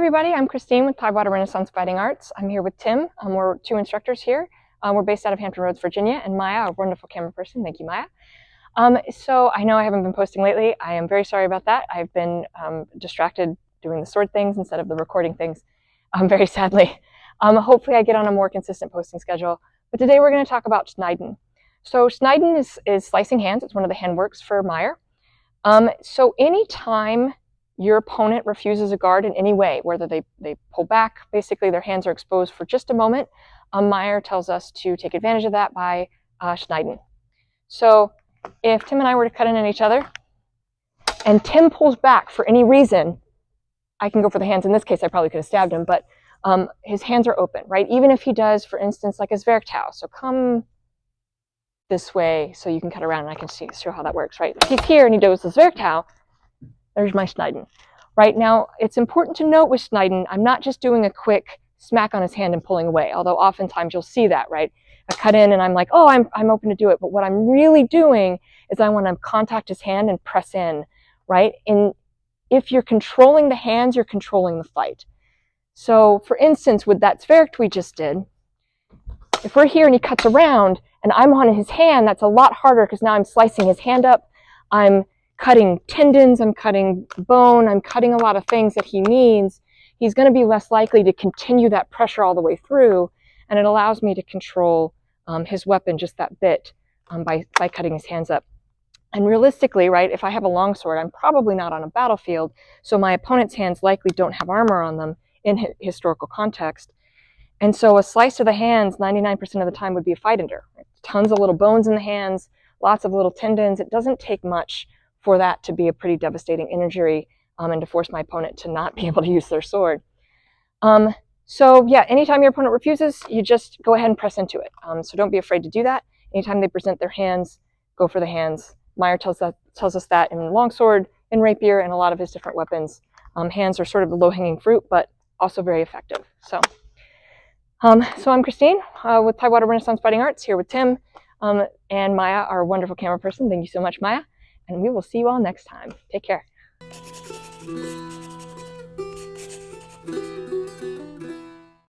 everybody, I'm Christine with Tidewater Renaissance Fighting Arts. I'm here with Tim. We're two instructors here. We're based out of Hampton Roads, Virginia, and Maya, a wonderful camera person. Thank you, Maya. So I know I haven't been posting lately. I am very sorry about that. I've been distracted doing the sword things instead of the recording things, very sadly. Hopefully I get on a more consistent posting schedule. But today we're going to talk about Schneiden. So Schneiden is slicing hands. It's one of the handworks for Meyer. So anytime your opponent refuses a guard in any way, whether they pull back, basically their hands are exposed for just a moment, Meyer tells us to take advantage of that by Schneiden. So if Tim and I were to cut in on each other, and Tim pulls back for any reason, I can go for the hands. In this case, I probably could have stabbed him, but his hands are open, right? Even if he does, for instance, like a Zwergtau. So come this way so you can cut around and I can show how that works, right? If he's here and he does the Zwergtau, there's my Schneiden. Right now, it's important to note with Schneiden, I'm not just doing a quick smack on his hand and pulling away, although oftentimes you'll see that, right? I cut in and I'm like, oh, I'm open to do it. But what I'm really doing is I want to contact his hand and press in, right? And if you're controlling the hands, you're controlling the fight. So for instance, with that Zwergt we just did, if we're here and he cuts around and I'm on his hand, that's a lot harder because now I'm slicing his hand up. I'm cutting tendons, I'm cutting bone, I'm cutting a lot of things that he needs. He's going to be less likely to continue that pressure all the way through, and it allows me to control his weapon just that bit by cutting his hands up. And realistically, right, if I have a longsword, I'm probably not on a battlefield, so my opponent's hands likely don't have armor on them in historical context. And so a slice of the hands 99% of the time would be a fight ender. Right? Tons of little bones in the hands, lots of little tendons. It doesn't take much for that to be a pretty devastating injury and to force my opponent to not be able to use their sword. So yeah, anytime your opponent refuses, you just go ahead and press into it. So don't be afraid to do that. Anytime they present their hands, go for the hands. Meyer tells us that in longsword, in rapier, and a lot of his different weapons. Hands are sort of the low-hanging fruit, but also very effective. So I'm Christine with Tidewater Renaissance Fighting Arts, here with Tim and Maya, our wonderful camera person. Thank you so much, Maya. And we will see you all next time. Take care.